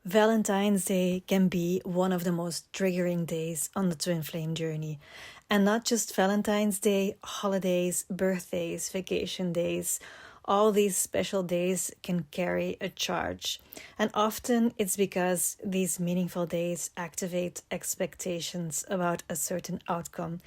Valentine's Day can be one of the most triggering days on the twin flame journey. And not just Valentine's Day, holidays, birthdays, vacation days, all these special days can carry a charge. And often it's because these meaningful days activate expectations about a certain outcome.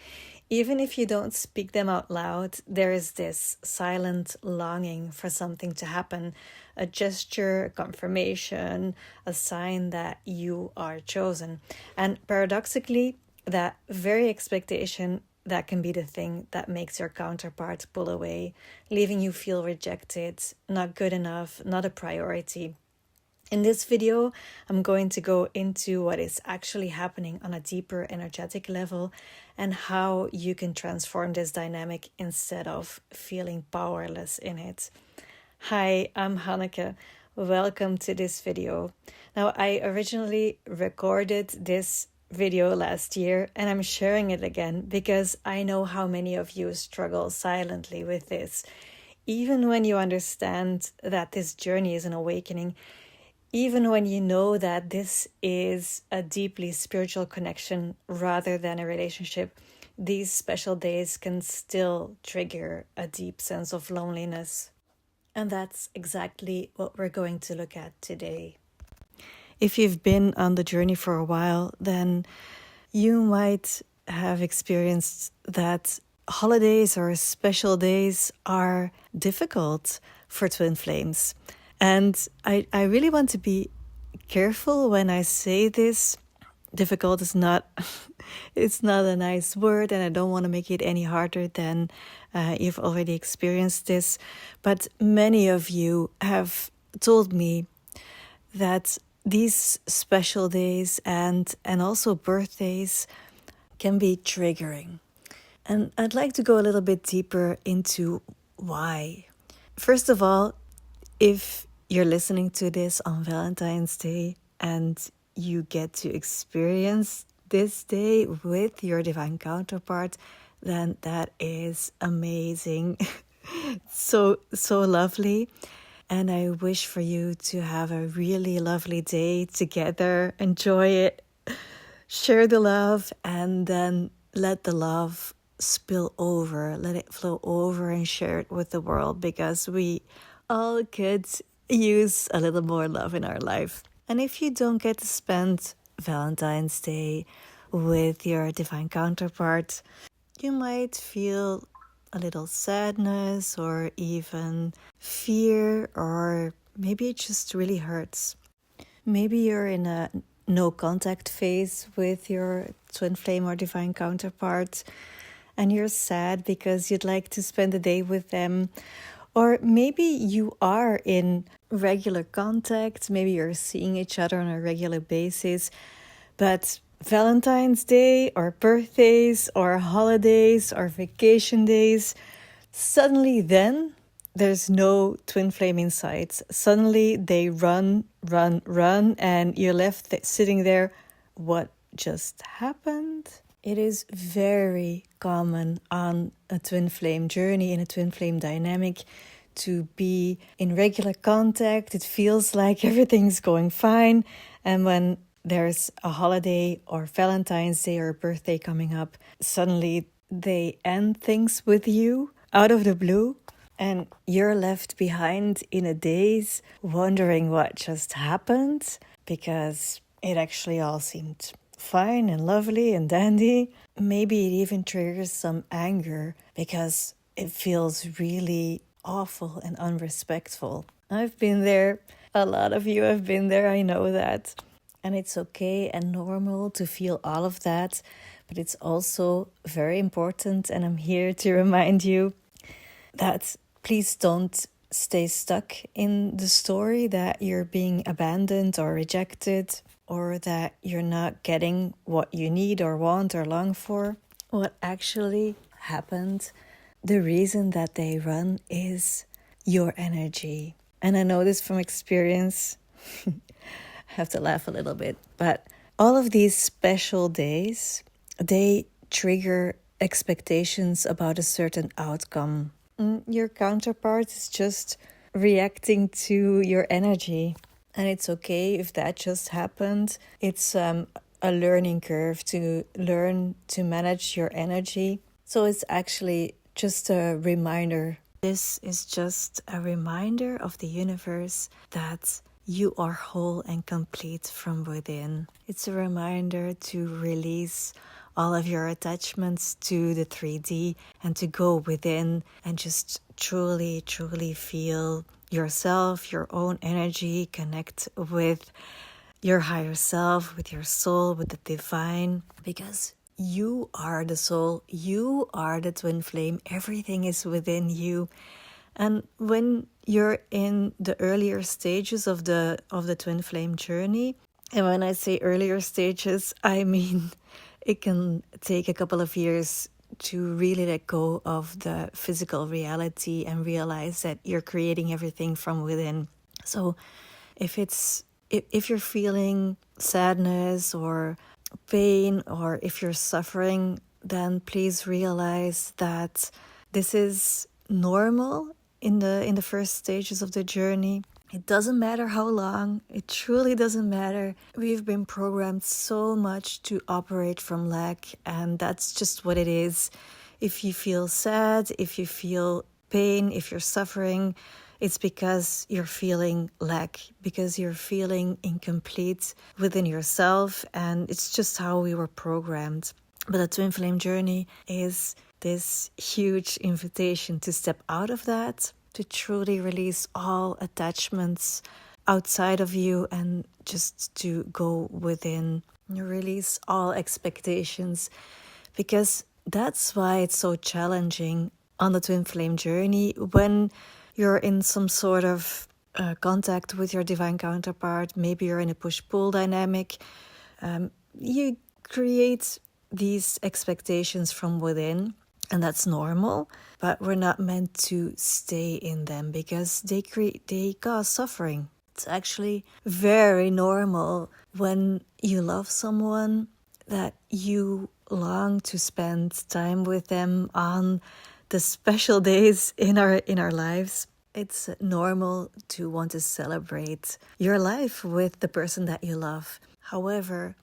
Even if you don't speak them out loud, there is this silent longing for something to happen, a gesture, a confirmation, a sign that you are chosen. And paradoxically, that very expectation that can be the thing that makes your counterpart pull away, leaving you feel rejected, not good enough, not a priority. In this video, I'm going to go into what is actually happening on a deeper energetic level and how you can transform this dynamic instead of feeling powerless in it. Hi, I'm Hanneke. Welcome to this video. Now, I originally recorded this video last year and I'm sharing it again because I know how many of you struggle silently with this. Even when you understand that this journey is an awakening, even when you know that this is a deeply spiritual connection rather than a relationship, these special days can still trigger a deep sense of loneliness. And that's exactly what we're going to look at today. If you've been on the journey for a while, then you might have experienced that holidays or special days are difficult for twin flames. And I really want to be careful when I say this. Difficult is not, it's not a nice word, and I don't want to make it any harder than you've already experienced this. But many of you have told me that these special days and also birthdays can be triggering. And I'd like to go a little bit deeper into why. First of all, if you're listening to this on Valentine's Day and you get to experience this day with your divine counterpart, then that is amazing. so lovely. And I wish for you to have a really lovely day together. Enjoy it. Share the love, and then let the love spill over. Let it flow over and share it with the world, because we all could use a little more love in our life. And if you don't get to spend Valentine's Day with your divine counterpart, you might feel a little sadness or even fear, or maybe it just really hurts. Maybe you're in a no contact phase with your twin flame or divine counterpart and you're sad because you'd like to spend the day with them. Or maybe you are in regular contact, maybe you're seeing each other on a regular basis, but Valentine's Day or birthdays or holidays or vacation days, suddenly then there's no twin flame in sight. Suddenly they run, and you're left sitting there. What just happened? It is very common on a twin flame journey, in a twin flame dynamic, to be in regular contact. It feels like everything's going fine. And when there's a holiday or Valentine's Day or a birthday coming up, suddenly they end things with you out of the blue. And you're left behind in a daze, wondering what just happened, because it actually all seemed fine and lovely and dandy. Maybe it even triggers some anger because it feels really awful and unrespectful. I've been there. A lot of you have been there. I know that. And it's okay and normal to feel all of that. But it's also very important, and I'm here to remind you that please don't stay stuck in the story that you're being abandoned or rejected, or that you're not getting what you need or want or long for. What actually happened, the reason that they run, is your energy. And I know this from experience. I have to laugh a little bit. But all of these special days, they trigger expectations about a certain outcome. Your counterpart is just reacting to your energy. And it's okay if that just happened. It's a learning curve to learn to manage your energy. So it's actually just a reminder. This is just a reminder of the universe that you are whole and complete from within. It's a reminder to release all of your attachments to the 3D and to go within and just truly, truly feel yourself, your own energy, connect with your higher self, with your soul, with the divine, because you are the soul, you are the twin flame, everything is within you. And when you're in the earlier stages of the twin flame journey, and when I say earlier stages, I mean it can take a couple of years to really let go of the physical reality and realize that you're creating everything from within. So if you're feeling sadness or pain, or if you're suffering, then please realize that this is normal in the first stages of the journey. It doesn't matter how long, it truly doesn't matter. We've been programmed so much to operate from lack, and that's just what it is. If you feel sad, if you feel pain, if you're suffering, it's because you're feeling lack, because you're feeling incomplete within yourself, and it's just how we were programmed. But the twin flame journey is this huge invitation to step out of that, to truly release all attachments outside of you and just to go within. You release all expectations, because that's why it's so challenging on the twin flame journey when you're in some sort of contact with your divine counterpart. Maybe you're in a push-pull dynamic. You create these expectations from within, and that's normal, but we're not meant to stay in them because they cause suffering. It's actually very normal when you love someone that you long to spend time with them on the special days in our lives. It's normal to want to celebrate your life with the person that you love. However,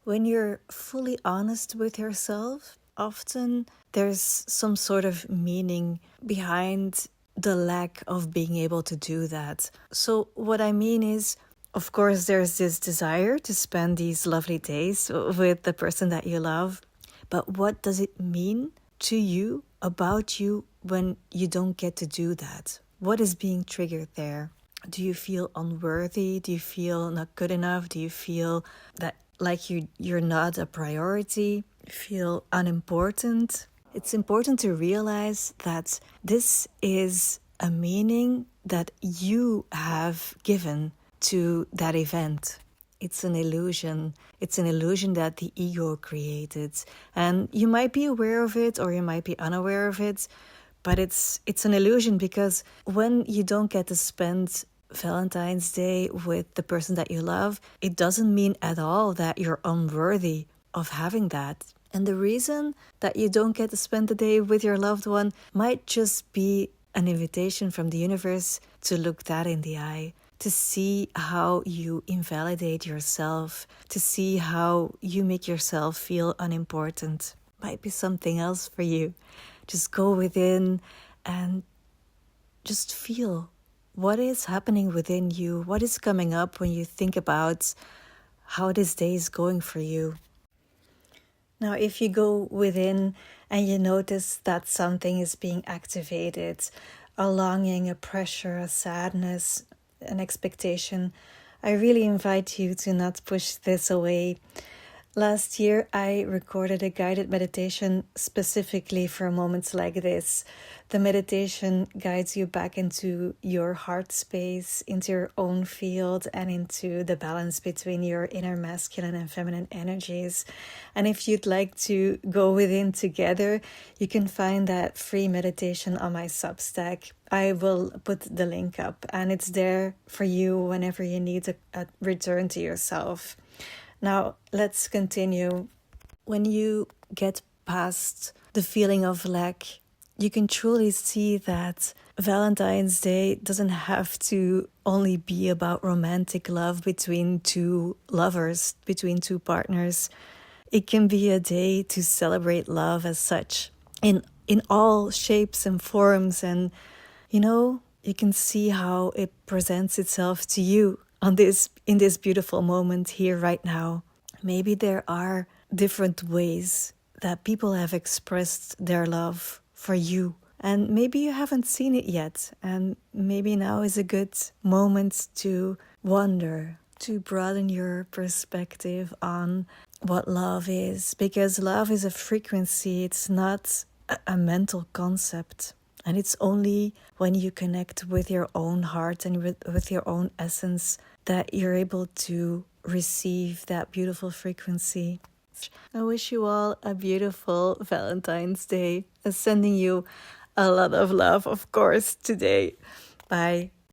when you're fully honest with yourself, often there's some sort of meaning behind the lack of being able to do that. So what I mean is, of course, there's this desire to spend these lovely days with the person that you love. But what does it mean to you, about you, when you don't get to do that? What is being triggered there? Do you feel unworthy? Do you feel not good enough? Do you feel that like you're not a priority? You feel unimportant? It's important to realize that this is a meaning that you have given to that event. It's an illusion. It's an illusion that the ego created. And you might be aware of it or you might be unaware of it, but it's an illusion, because when you don't get to spend Valentine's Day with the person that you love, it doesn't mean at all that you're unworthy of having that. And the reason that you don't get to spend the day with your loved one might just be an invitation from the universe to look that in the eye, to see how you invalidate yourself, to see how you make yourself feel unimportant. Might be something else for you. Just go within and just feel what is happening within you, what is coming up when you think about how this day is going for you. Now, if you go within and you notice that something is being activated, a longing, a pressure, a sadness, an expectation, I really invite you to not push this away. Last year, I recorded a guided meditation specifically for moments like this. The meditation guides you back into your heart space, into your own field, and into the balance between your inner masculine and feminine energies. And if you'd like to go within together, you can find that free meditation on my Substack. I will put the link up, and it's there for you whenever you need a return to yourself. Now, let's continue. When you get past the feeling of lack, you can truly see that Valentine's Day doesn't have to only be about romantic love between two lovers, between two partners. It can be a day to celebrate love as such in all shapes and forms, and you can see how it presents itself to you on this in this beautiful moment here right now. Maybe there are different ways that people have expressed their love for you. And maybe you haven't seen it yet. And maybe now is a good moment to wonder, to broaden your perspective on what love is. Because love is a frequency, it's not a mental concept. And it's only when you connect with your own heart and with your own essence that you're able to receive that beautiful frequency. I wish you all a beautiful Valentine's Day. Sending you a lot of love, of course, today. Bye.